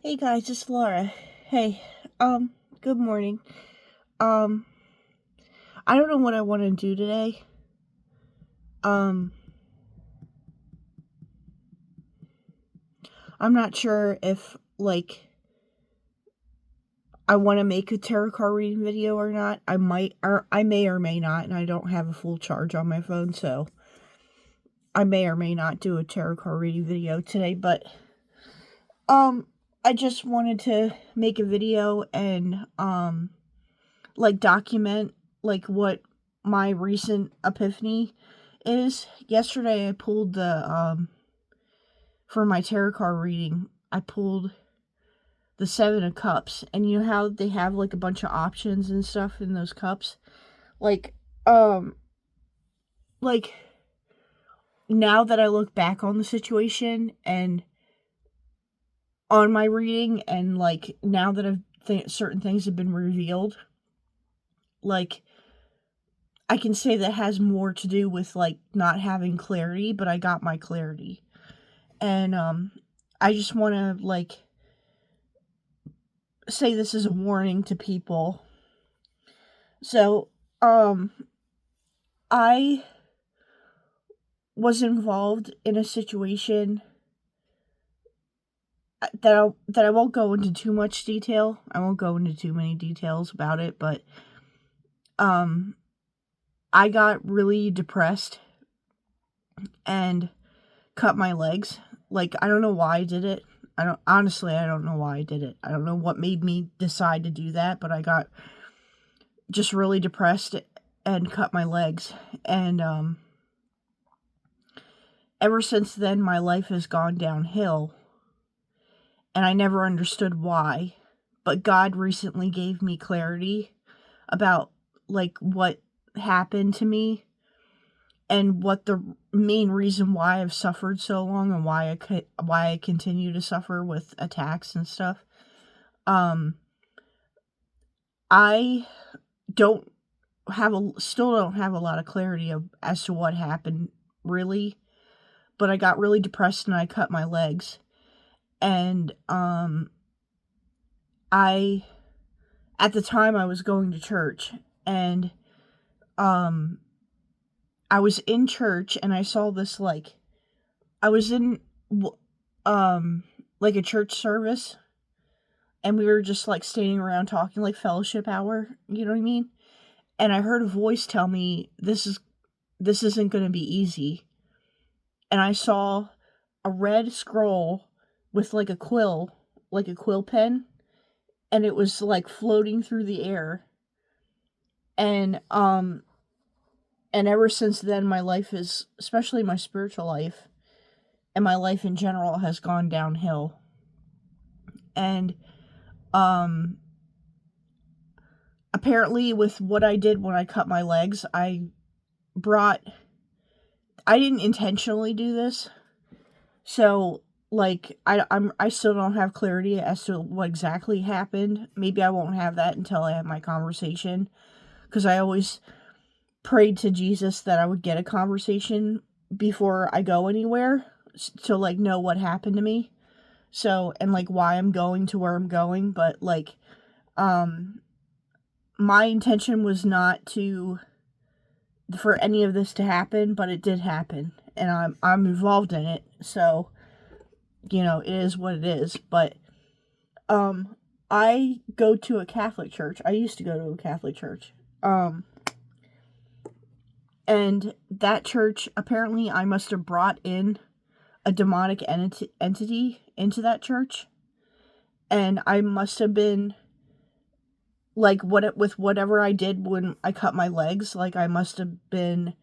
Hey guys, it's Laura. Hey, um, good morning. Um, I don't know what I want to do today. Um, I'm not sure if, I want to make a tarot card reading video or not. I might, or I may or may not, and I don't have a full charge on my phone, so I may or may not do a tarot card reading video today, but, I just wanted to make a video and, document, what my recent epiphany is. Yesterday I pulled for my tarot card reading, I pulled the Seven of Cups, and you know how they have, a bunch of options and stuff in those cups? Like, um, like, now that I look back on the situation and on my reading, and, now that certain things have been revealed, like, I can say that has more to do with, not having clarity, but I got my clarity. And, I just want to, say this is a warning to people. So, I was involved in a situation that I won't go into too much detail. I won't go into too many details about it, but, I got really depressed and cut my legs. I don't know why I did it. I don't know why I did it. I don't know what made me decide to do that, but I got just really depressed and cut my legs. And, ever since then, my life has gone downhill. And I never understood why. But God recently gave me clarity about, what happened to me and what the main reason why I've suffered so long and why I continue to suffer with attacks and stuff. I still don't have a lot of clarity as to what happened really, but I got really depressed and I cut my legs. And at the time I was going to church, and I was in church and I saw this, I was in a church service, and we were just standing around talking, fellowship hour, you know what I mean? And I heard a voice tell me this isn't going to be easy. And I saw a red scroll with a quill pen, and it was floating through the air. And ever since then, my life is, especially my spiritual life and my life in general, has gone downhill. And apparently with what I did when I cut my legs, I didn't intentionally do this. So I still don't have clarity as to what exactly happened. Maybe I won't have that until I have my conversation, because I always prayed to Jesus that I would get a conversation before I go anywhere to know what happened to me. So, and why I'm going to where I'm going, but my intention was not for any of this to happen, but it did happen, and I'm involved in it. So, it is what it is. But I go to a Catholic church. I used to go to a Catholic church. And that church, apparently I must have brought in a demonic entity into that church. And I must have been, with whatever I did when I cut my legs, I must have been,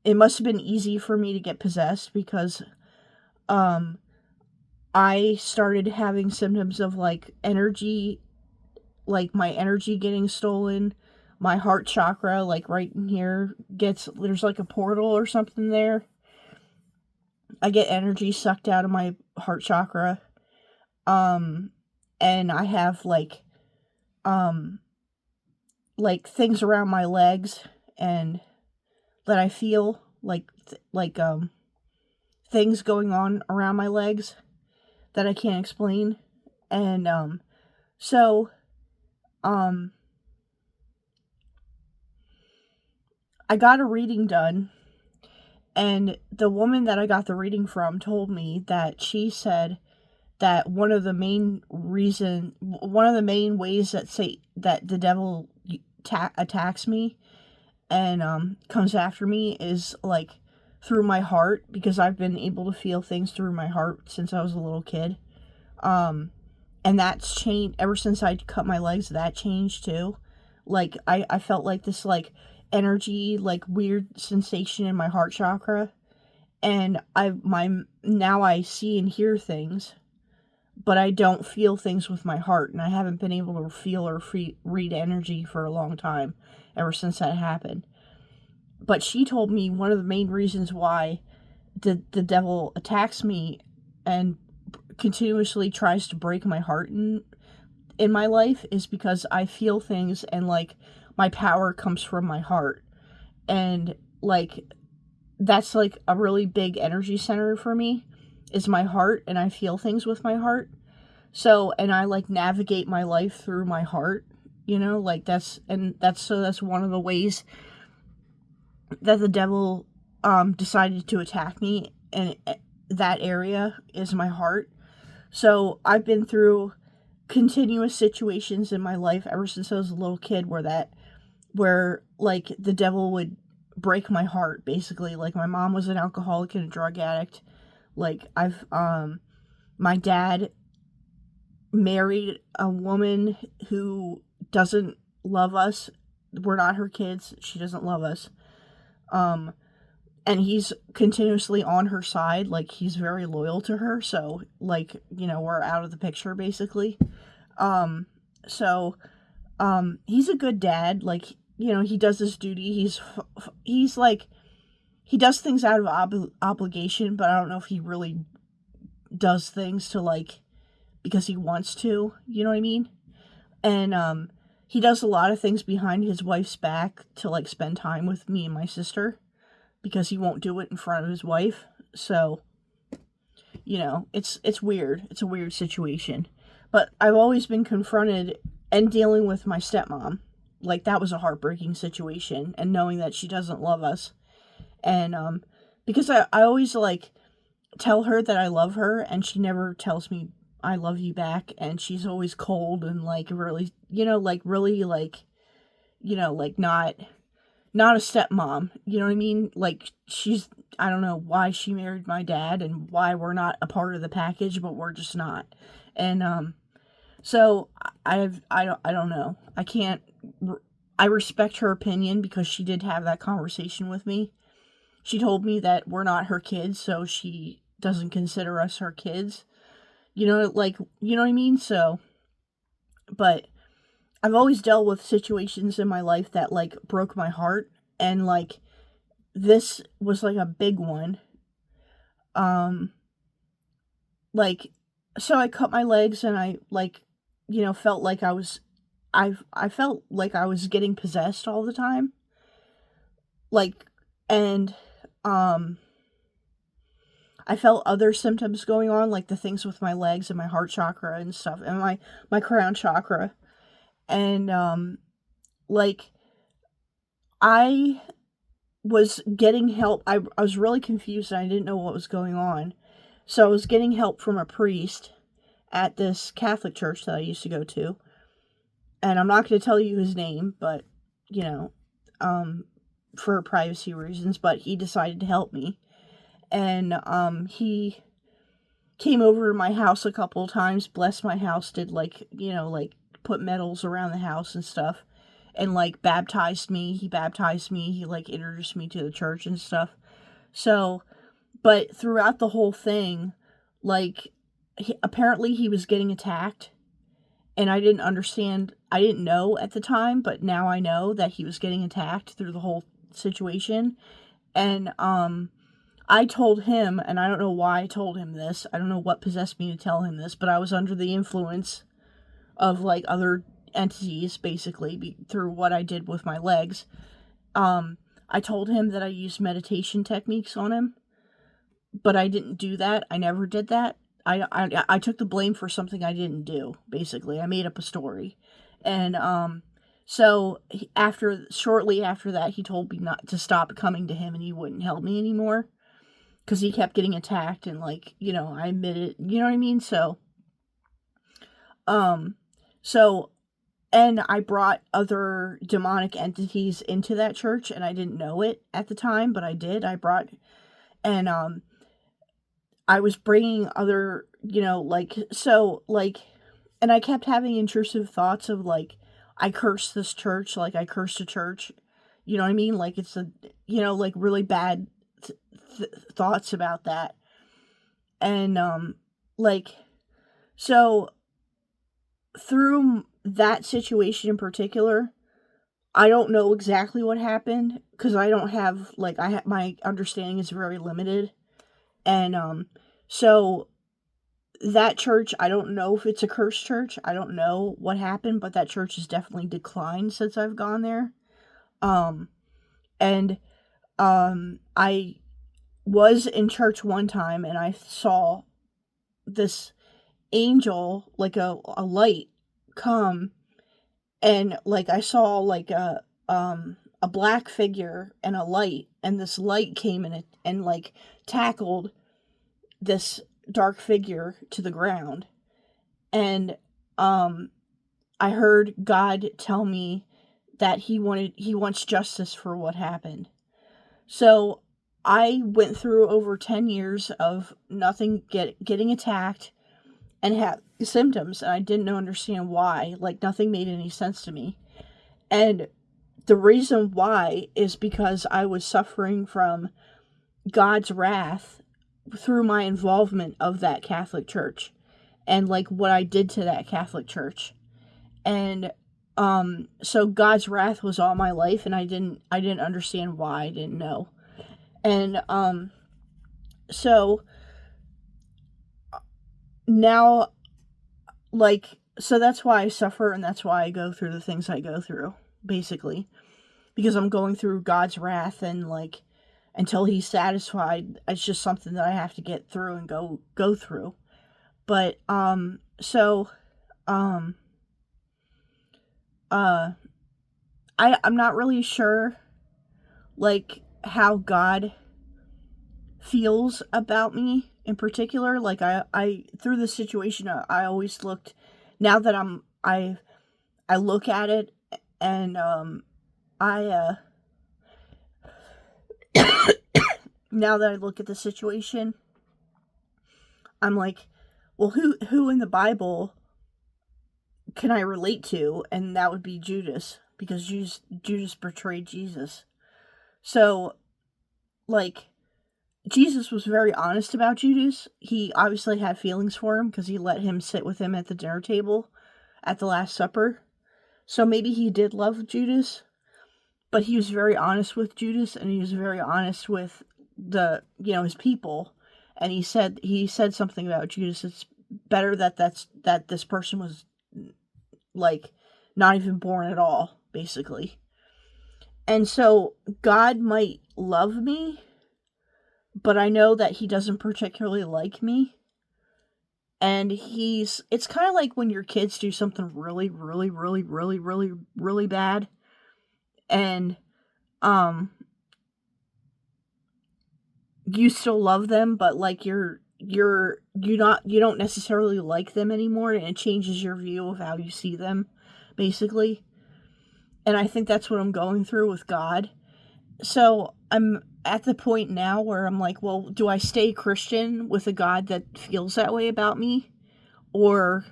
it must have been easy for me to get possessed, because, I started having symptoms of, energy, my energy getting stolen. My heart chakra, right in here, there's a portal or something there. I get energy sucked out of my heart chakra. And I have, things around my legs, and that I feel, things going on around my legs. that I can't explain. And so um I got a reading done, and the woman that I got the reading from told me that she said that one of the main ways that the devil attacks me and comes after me is like through my heart, because I've been able to feel things through my heart since I was a little kid. Um and that's changed ever since I cut my legs. That changed too. Like I felt like this like energy, like weird sensation in my heart chakra, and now I see and hear things, but I don't feel things with my heart, and I haven't been able to feel or read energy for a long time ever since that happened. But she told me one of the main reasons why the devil attacks me and continuously tries to break my heart in my life is because I feel things, and like my power comes from my heart. And like that's like a really big energy center for me, is my heart, and I feel things with my heart. So, and I like navigate my life through my heart, like that's one of the ways that the devil decided to attack me, and that area is my heart. So, I've been through continuous situations in my life ever since I was a little kid where like the devil would break my heart, basically. Like my mom was an alcoholic and a drug addict. Like my dad married a woman who doesn't love us. We're not her kids. She doesn't love us. And he's continuously on her side. Like he's very loyal to her. So like, we're out of the picture basically. So he's a good dad. Like, he does his duty. He's like, he does things out of obligation, but I don't know if he really does things to like, because he wants to, you know what I mean? And he does a lot of things behind his wife's back to like spend time with me and my sister, because he won't do it in front of his wife. So, it's weird. It's a weird situation. But I've always been confronted and dealing with my stepmom. Like that was a heartbreaking situation, and knowing that she doesn't love us. And because I always like tell her that I love her, and she never tells me I love you back, and she's always cold and like really, like not a stepmom, you know what I mean? Like I don't know why she married my dad and why we're not a part of the package, but we're just not. And so I don't know. I respect her opinion, because she did have that conversation with me. She told me that we're not her kids, so she doesn't consider us her kids. You know what I mean? So, but I've always dealt with situations in my life that like broke my heart, and like this was like a big one. Like, so I cut my legs, and I like, felt like I felt like I was getting possessed all the time. Like, and I felt other symptoms going on, like the things with my legs and my heart chakra and stuff, and my crown chakra. And like I was getting help. I was really confused, and I didn't know what was going on. So I was getting help from a priest at this Catholic church that I used to go to. And I'm not going to tell you his name, but, for privacy reasons, but he decided to help me. And he came over to my house a couple of times, blessed my house, did like, like put medals around the house and stuff, and like baptized me. He baptized me. He like introduced me to the church and stuff. So, but throughout the whole thing, like apparently he was getting attacked, and I didn't understand. I didn't know at the time, but now I know that he was getting attacked through the whole situation. And I told him, and I don't know why I told him this. I don't know what possessed me to tell him this, but I was under the influence of like other entities, basically, through what I did with my legs. I told him that I used meditation techniques on him, but I didn't do that. I never did that. I took the blame for something I didn't do. Basically, I made up a story, and so shortly after that, he told me not to stop coming to him, and he wouldn't help me anymore because he kept getting attacked, and like, I admitted, you know what I mean. Um, so and I brought other demonic entities into that church, and I didn't know it at the time, but I did. And I was bringing other, and I kept having intrusive thoughts of like, I cursed this church, like I cursed a church, you know what I mean? Like it's like really bad thoughts about that. And, like, so through that situation in particular, I don't know exactly what happened because I don't have, like, my understanding is very limited. And, so that church, I don't know if it's a cursed church. I don't know what happened, but that church has definitely declined since I've gone there. And, I was in church one time and I saw this angel, like a light come, and like I saw like a black figure and a light, and this light came in it and like tackled this dark figure to the ground. And I heard God tell me that he wants justice for what happened. So I went through over 10 years of nothing getting attacked and have symptoms, and I didn't understand why. Like, nothing made any sense to me. And the reason why is because I was suffering from God's wrath through my involvement of that Catholic church and like what I did to that Catholic church. And so God's wrath was all my life, and I didn't understand why. I didn't know. And so now, like, so that's why I suffer, and that's why I go through the things I go through, basically, because I'm going through God's wrath, and like, until he's satisfied, it's just something that I have to get through and go through. But I'm not really sure, like, how God feels about me in particular. Like, I through the situation, I always looked, now that I look at it, and I now that I look at the situation, I'm like, well, who in the Bible can I relate to? And that would be Judas, because Judas betrayed Jesus. So, like, Jesus was very honest about Judas. He obviously had feelings for him because he let him sit with him at the dinner table at the Last Supper. So maybe he did love Judas, but he was very honest with Judas, and he was very honest with his people. And he said something about Judas. It's better that this person was like not even born at all, basically. And so God might love me, but I know that he doesn't particularly like me. And it's kind of like when your kids do something really, really, really, really, really, really bad. And, you still love them, but like you don't necessarily like them anymore, and it changes your view of how you see them, basically. And I think that's what I'm going through with God. So I'm at the point now where I'm like, well, do I stay Christian with a God that feels that way about me? Or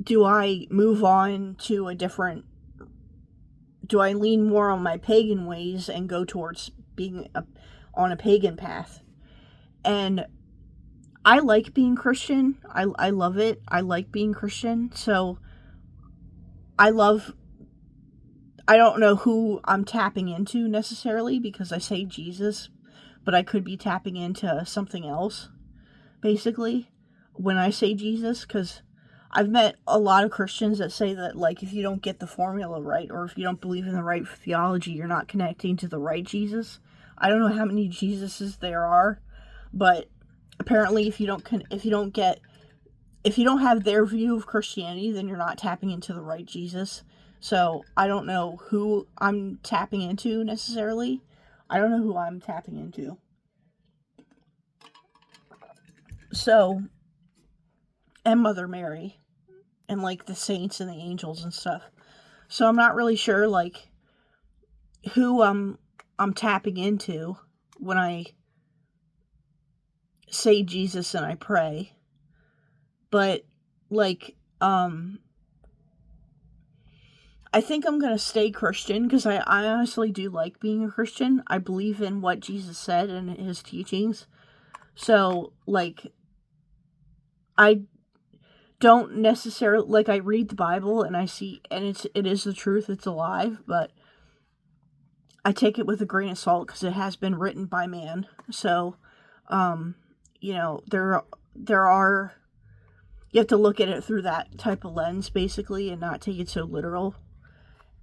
do I move on to do I lean more on my pagan ways and go towards being on a pagan path? And I like being Christian. I love it. I like being Christian. So I don't know who I'm tapping into necessarily, because I say Jesus, but I could be tapping into something else, basically, when I say Jesus, because I've met a lot of Christians that say that, like, if you don't get the formula right, or if you don't believe in the right theology, you're not connecting to the right Jesus. I don't know how many Jesuses there are, But apparently if you don't have their view of Christianity, then you're not tapping into the right Jesus. So I don't know who I'm tapping into necessarily. I don't know who I'm tapping into. So, and Mother Mary, and like the saints and the angels and stuff. So I'm not really sure like who I'm tapping into when I say Jesus and I pray. But like I think I'm gonna stay Christian because I honestly do like being a Christian. I believe in what Jesus said and his teachings. So like I don't necessarily like, I read the Bible and I see, and it is the truth, it's alive, but I take it with a grain of salt because it has been written by man. So you know, there are, you have to look at it through that type of lens basically and not take it so literal.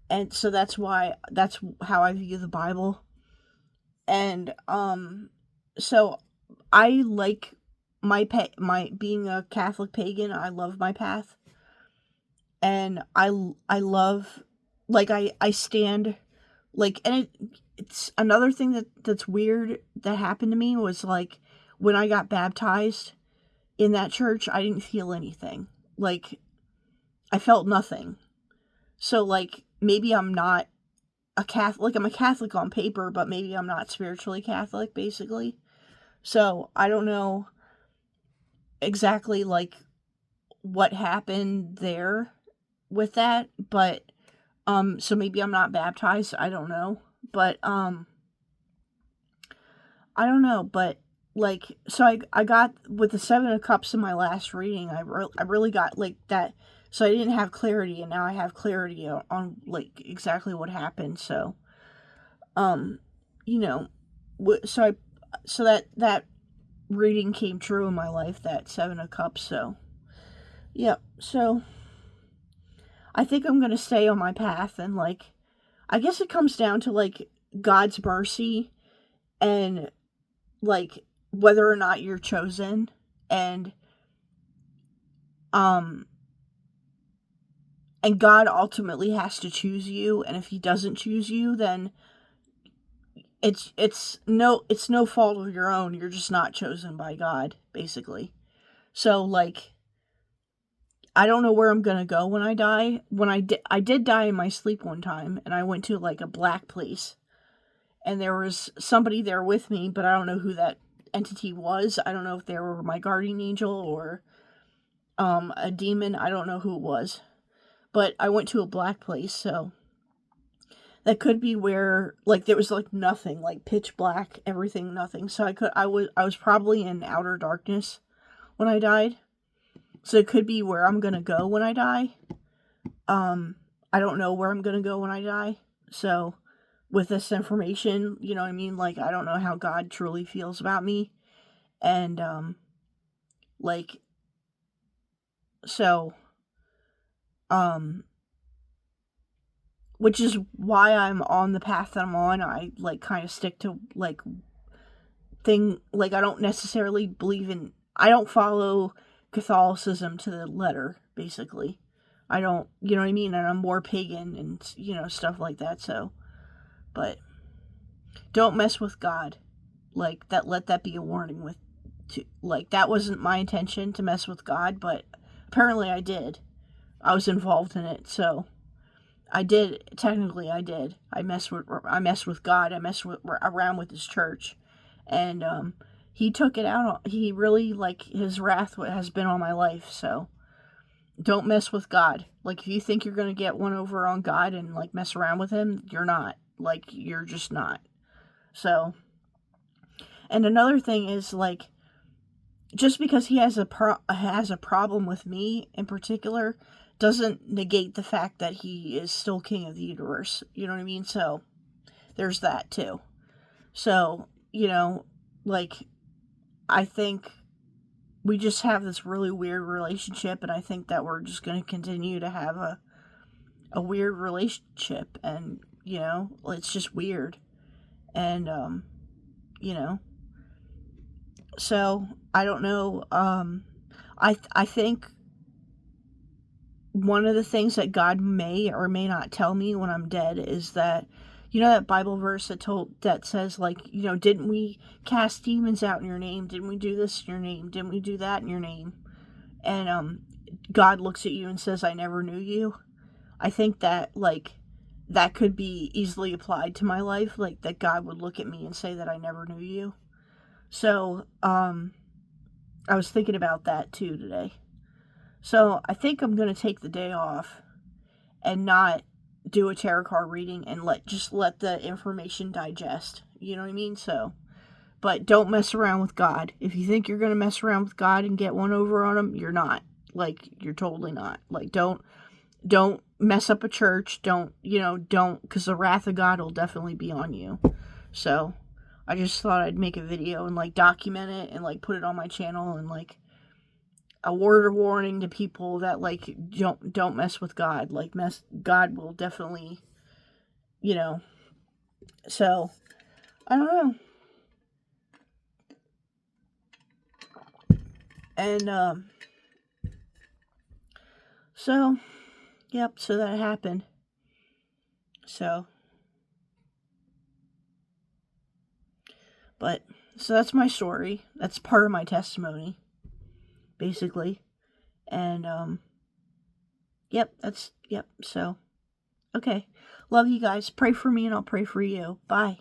And so that's how I view the Bible. And so I like my being a Catholic pagan. I love my path. And I love, like, I stand like, and it's another thing that's weird that happened to me was like when I got baptized in that church, I didn't feel anything. Like I felt nothing. So like maybe I'm not a Catholic, like I'm a Catholic on paper, but maybe I'm not spiritually Catholic basically. So I don't know exactly like what happened there with that, but so maybe I'm not baptized, I don't know. But I don't know, but like, so I got with the 7 of Cups in my last reading, I really got like that. So I didn't have clarity, and now I have clarity on like exactly what happened. So you know, so that reading came true in my life, that 7 of Cups. So yeah, so I think I'm gonna stay on my path, and like I guess it comes down to like God's mercy and like whether or not you're chosen. And um and God ultimately has to choose you, and if he doesn't choose you, then it's no fault of your own. You're just not chosen by God basically. So like I don't know where I'm gonna go when I die. When I did die in my sleep one time, and I went to like a black place, and there was somebody there with me, but I don't know who that entity was. I don't know if they were my guardian angel or a demon. I don't know who it was, but I went to a black place, so that could be where like there was like nothing, like pitch black, everything, nothing. So I was probably in outer darkness when I died. So it could be where I'm gonna go when I die. I don't know where I'm gonna go when I die. So with this information, you know what I mean? Like I don't know how God truly feels about me. And like so which is why I'm on the path that I'm on. I like kind of stick to like I don't necessarily believe in, I don't follow Catholicism to the letter basically. I don't, you know what I mean? And I'm more pagan and stuff like that. So, but don't mess with God. Like that, let that be a warning like that wasn't my intention to mess with God, but apparently I did. I was involved in it. So, I did, technically I did. I messed with God. I messed around with his church. And he took it out on, he really, like, his wrath has been on my life. So don't mess with God. Like, if you think you're going to get one over on God and like mess around with him, you're not. Like, you're just not. So, and another thing is like, just because he has a problem with me in particular doesn't negate the fact that he is still king of the universe. You know what I mean? So there's that too. So, like, I think we just have this really weird relationship, and I think that we're just going to continue to have a weird relationship, and it's just weird. And So I don't know. I think one of the things that God may or may not tell me when I'm dead is that, you know, that Bible verse that says, like, you know, didn't we cast demons out in your name? Didn't we do this in your name? Didn't we do that in your name? And God looks at you and says, I never knew you. I think that, like, that could be easily applied to my life, like that God would look at me and say that I never knew you. So I was thinking about that too today. So I think I'm going to take the day off and not do a tarot card reading and let the information digest. You know what I mean? So, but don't mess around with God. If you think you're going to mess around with God and get one over on him, you're not. Like, you're totally not. Like, don't mess up a church. Don't, because the wrath of God will definitely be on you. So, I just thought I'd make a video and, like, document it and, like, put it on my channel and, like, a word of warning to people that, like, don't mess with God. Like, God will definitely, so I don't know. And so yep, so that happened. So that's my story. That's part of my testimony, basically. And yep, so okay. Love you guys. Pray for me and I'll pray for you. Bye.